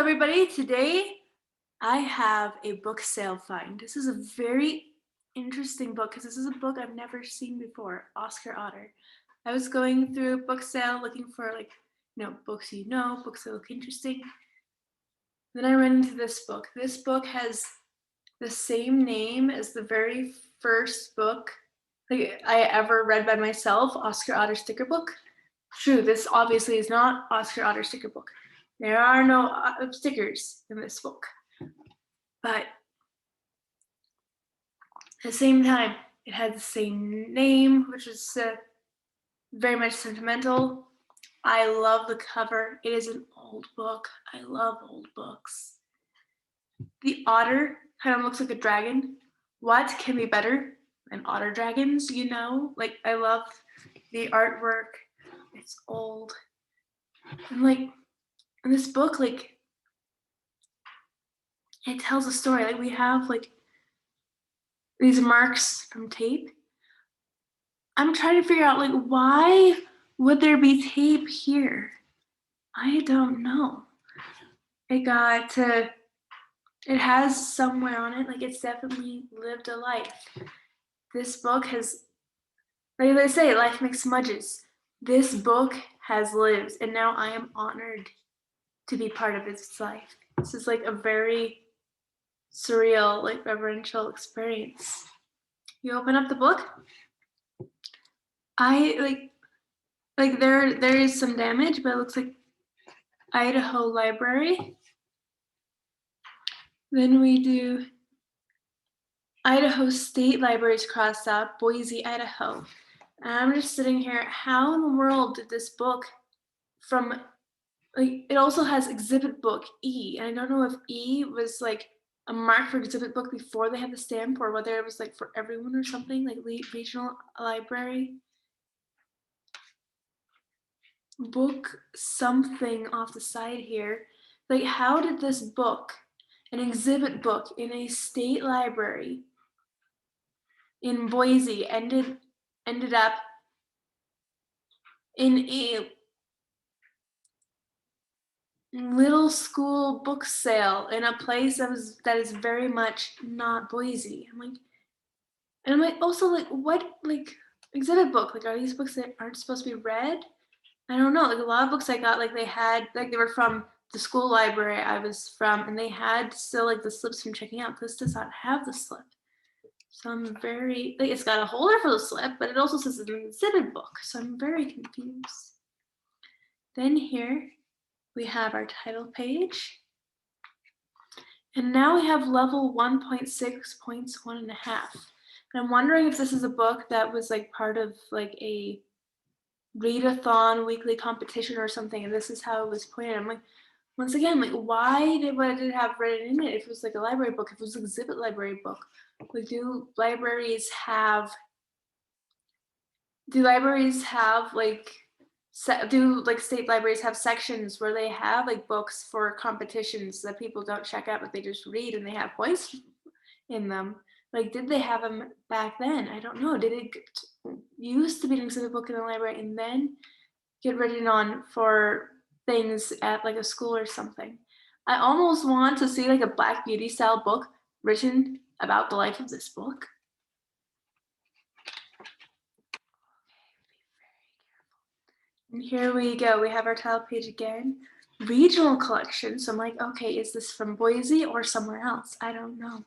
everybody. Today I have a book sale find. This is a very interesting book because this is a book I've never seen before, Otter. I was going through a book sale looking for books books that look interesting. Then I ran into this book. This book has the same name as the very first book I ever read by myself, Oscar Otter sticker book. True, this obviously is not Oscar Otter sticker book. There are no stickers in this book. But at the same time, it had the same name, which is very much sentimental. I love the cover. It is an old book. I love old books. The otter kind of looks like a dragon. What can be better than otter dragons, Like, I love the artwork. It's old. And, in this book, it tells a story. We have, these marks from tape. I'm trying to figure out, why would there be tape here? I don't know. It has somewhere on it, it's definitely lived a life. This book has, like they say, life makes smudges. This book has lived, and now I am honored to be part of its life. This is a very surreal, reverential experience. You open up the book. There is some damage, but it looks like Idaho Library. Then we do Idaho State Libraries crossed out, Boise, Idaho. And I'm just sitting here, how in the world did this book it also has exhibit book E, and I don't know if E was a mark for exhibit book before they had the stamp, or whether it was for everyone or something, regional library. Book something off the side here. How did this book, an exhibit book in a state library in Boise, ended up in a little school book sale in a place that is very much not Boise? I'm also what exhibit book? Are these books that aren't supposed to be read? I don't know. A lot of books I got, they had, they were from the school library I was from, and they had still the slips from checking out. This does not have the slip. So I'm very, it's got a holder for the slip, but it also says it's an exhibit book. So I'm very confused. Then here we have our title page. And now we have level 1.6.1.5. And I'm wondering if this is a book that was part of a readathon weekly competition or something, and this is how it was pointed. I'm once again, why did it have written in it if it was a library book, if it was an exhibit library book? Do libraries have state libraries have sections where they have books for competitions that people don't check out but they just read and they have points in them? Did they have them back then? I don't know. Did it used to be an exhibit book in the library and then get written on for things at a school or something? I almost want to see a Black Beauty style book written about the life of this book. And here we go. We have our title page again. Regional collection. So I'm okay, is this from Boise or somewhere else? I don't know.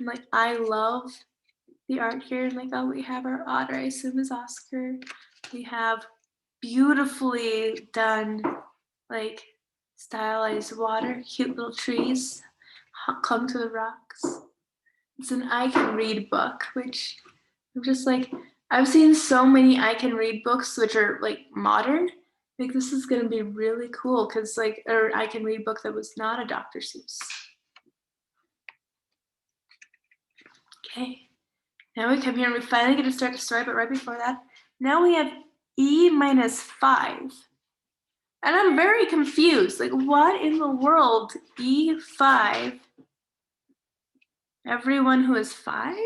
I'm I love the art here. And oh, we have our otter, I assume is Oscar. We have beautifully done, stylized water, cute little trees clung to the rocks. It's an I can read book, which I'm just I've seen so many I can read books which are modern. This is gonna be really cool because or I can read book that was not a Dr. Seuss. Okay, now we come here and we finally get to start the story, but right before that, now we have E-5. And I'm very confused. What in the world? E5? Everyone who is 5?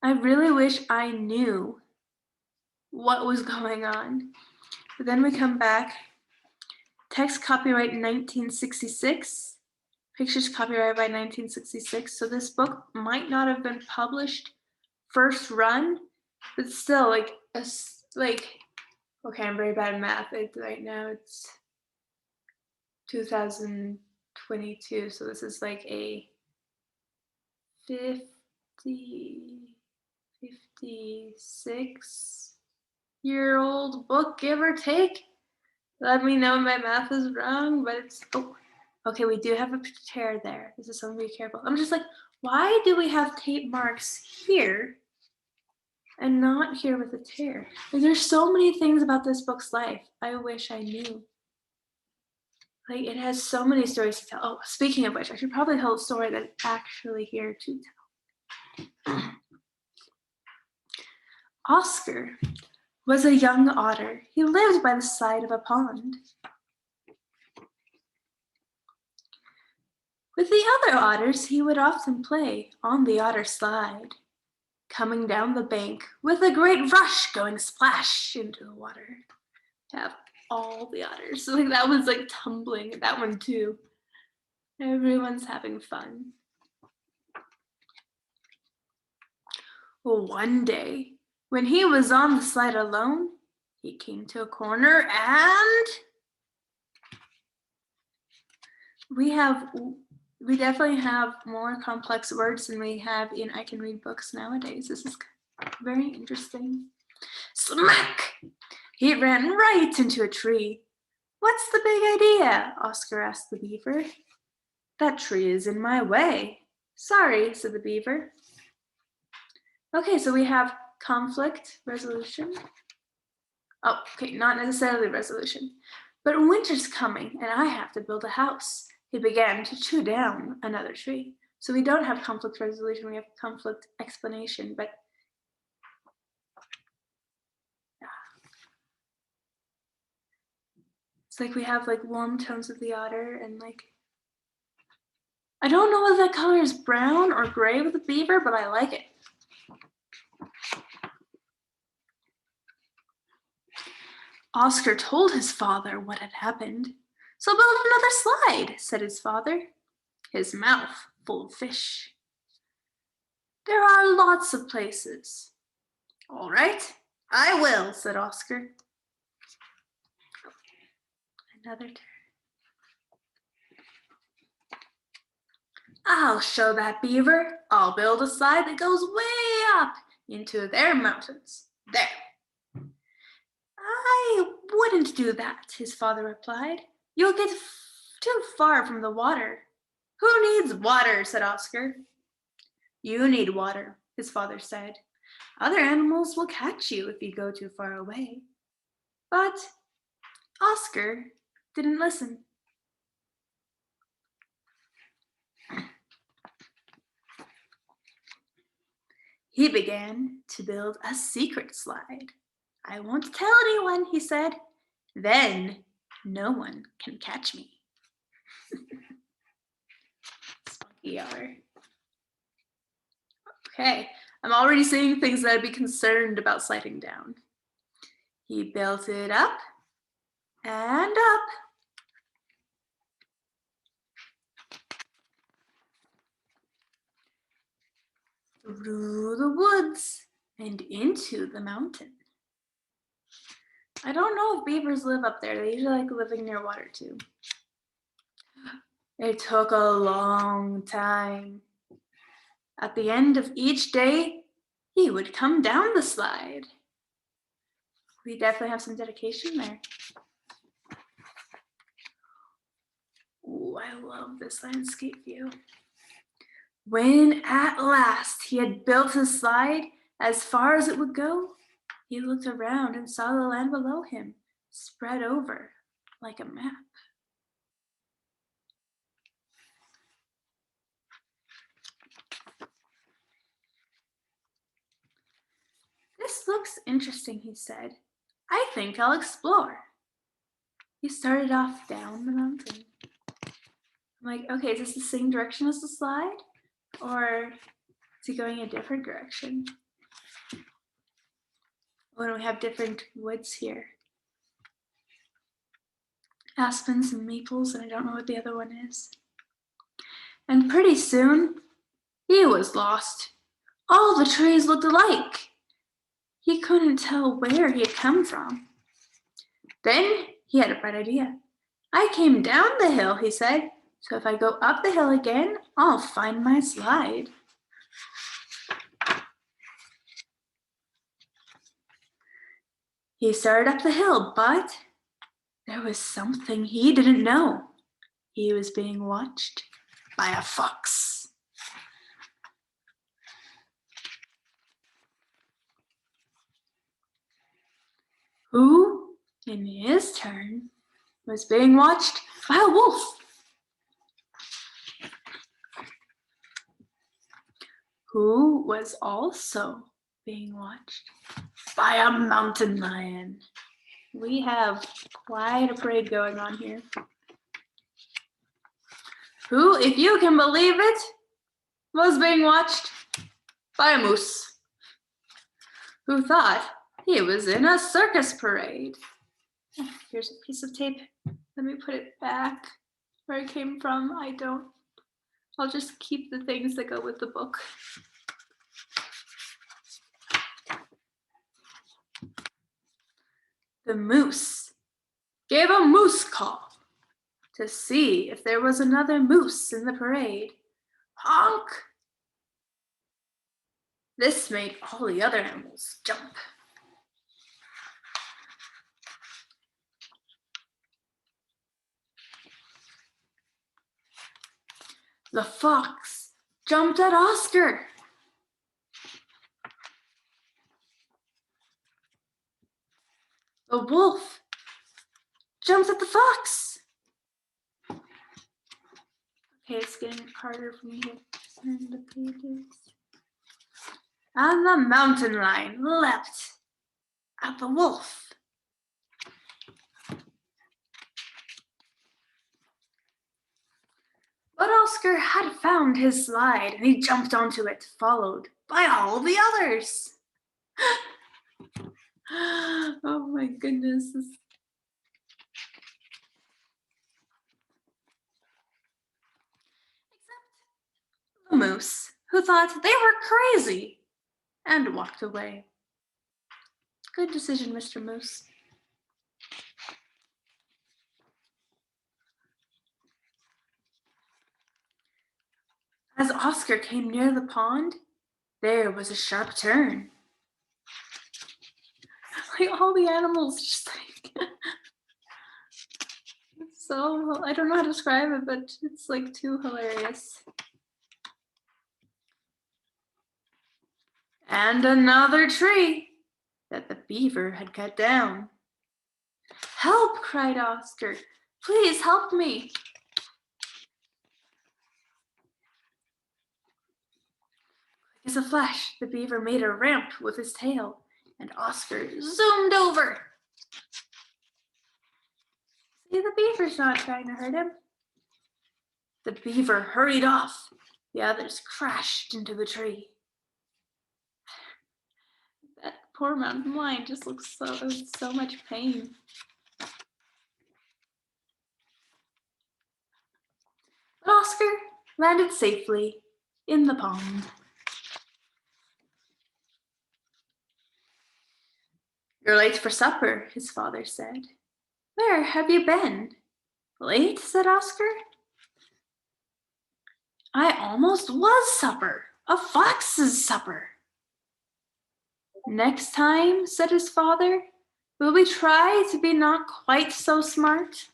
I really wish I knew what was going on. But then we come back Text copyright 1966. Pictures copyright by 1966. So this book might not have been published first run, but still, like, okay, I'm very bad at math. Right now it's 2022, so this is like a 56-year-old book, give or take. Let me know if my math is wrong, but it's, oh, okay, we do have a tear there. This is something to be careful. I'm just like, why do we have tape marks here and not here with a tear? Like, there's so many things about this book's life I wish I knew. Like, it has so many stories to tell. Oh, speaking of which, I should probably tell a story that's actually here to tell. Oscar was a young otter. He lived by the side of a pond. With the other otters, he would often play on the otter slide, coming down the bank with a great rush, going splash into the water. Have all the otters. So, like, that was like tumbling, that one too. Everyone's having fun. Well, one day, when he was on the slide alone, he came to a corner and we definitely have more complex words than we have in I Can Read books nowadays. This is very interesting. Smack! He ran right into a tree. What's the big idea? Oscar asked the beaver. That tree is in my way. Sorry, said the beaver. Okay, so we have conflict resolution. Oh, okay, not necessarily resolution. But winter's coming and I have to build a house. He began to chew down another tree. So we don't have conflict resolution, we have conflict explanation, but it's like we have like warm tones of the otter and like, I don't know if that color is brown or gray with the beaver, but I like it. Oscar told his father what had happened. So build another slide, said his father, his mouth full of fish. There are lots of places. All right, I will, said Oscar. Another turn. I'll show that beaver. I'll build a slide that goes way up into their mountains. There. I wouldn't do that, his father replied. You'll get too far from the water. Who needs water, said Oscar. You need water, his father said. Other animals will catch you if you go too far away. But Oscar didn't listen. He began to build a secret slide. I won't tell anyone, he said. Then no one can catch me. Spunky otter. Okay, I'm already seeing things that I'd be concerned about sliding down. He built it up and up. Through the woods and into the mountain. I don't know if beavers live up there. They usually like living near water too. It took a long time. At the end of each day, he would come down the slide. We definitely have some dedication there. Ooh, I love this landscape view. When at last he had built his slide as far as it would go, he looked around and saw the land below him, spread over like a map. This looks interesting, he said. I think I'll explore. He started off down the mountain. I'm like, okay, is this the same direction as the slide? Or is he going a different direction? Oh, and we have different woods here. aspens and maples, and I don't know what the other one is. And pretty soon, he was lost. All the trees looked alike. He couldn't tell where he had come from. Then he had a bright idea. I came down the hill, he said, so if I go up the hill again, I'll find my slide. He started up the hill, but there was something he didn't know. He was being watched by a fox. Who, in his turn, was being watched by a wolf. Who was also being watched by a mountain lion. We have quite a parade going on here. Who, if you can believe it, was being watched by a moose, who thought he was in a circus parade. Here's a piece of tape. Let me put it back where it came from. I'll just keep the things that go with the book. The moose gave a moose call to see if there was another moose in the parade. Honk! This made all the other animals jump. The fox jumped at Oscar. The wolf jumped at the fox. Okay, it's getting harder for me to turn the pages. And the mountain lion leapt at the wolf. But Oscar had found his slide and he jumped onto it, followed by all the others. Oh my goodness. Except the moose, who thought they were crazy and walked away. Good decision, Mr. Moose. As Oscar came near the pond, there was a sharp turn. Like all the animals just like so, I don't know how to describe it, but it's like too hilarious. And another tree that the beaver had cut down. Help, cried Oscar. Please help me. Quick as a flash, the beaver made a ramp with his tail, and Oscar zoomed over. See, the beaver's not trying to hurt him. The beaver hurried off. The others crashed into the tree. That poor mountain lion just looks so much pain. But Oscar landed safely in the pond. You're late for supper, his father said. Where have you been? Late, said Oscar. I almost was supper, a fox's supper. Next time, said his father, will we try to be not quite so smart?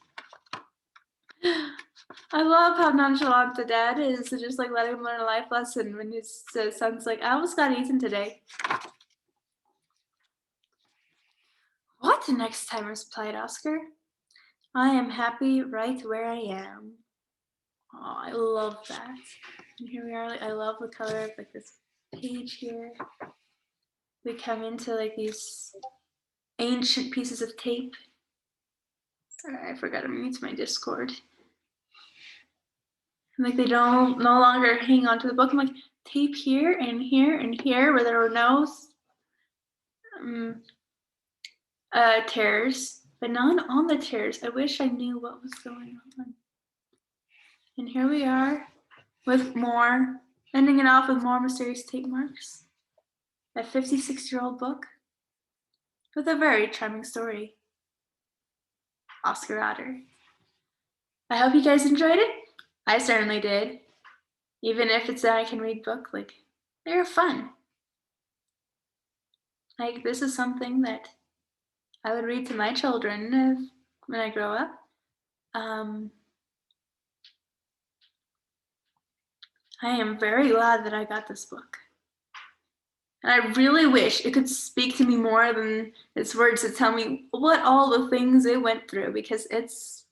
I love how nonchalant the dad is, to just like let him learn a life lesson when his son's like, I almost got eaten today. What next time, replied Oscar. I am happy right where I am. Oh, I love that. And here we are, like, I love the color of like this page here. We come into like these ancient pieces of tape. Sorry, I forgot to mute my Discord. Like they don't no longer hang on to the book. I'm like, tape here and here and here where there were no tears. but not on the chairs. I wish I knew what was going on. And here we are with more, ending it off with more mysterious tape marks. A 56-year-old book with a very charming story. Oscar Otter. I hope you guys enjoyed it. I certainly did. Even if it's an I can read book, like, they're fun. Like, this is something that I would read to my children when I grow up. I am very glad that I got this book. And I really wish it could speak to me more than its words to tell me what all the things it went through, because it's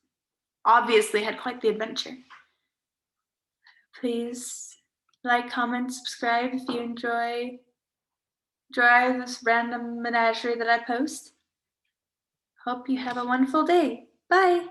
obviously had quite the adventure. Please like, comment, subscribe if you enjoy this random menagerie that I post. Hope you have a wonderful day. Bye.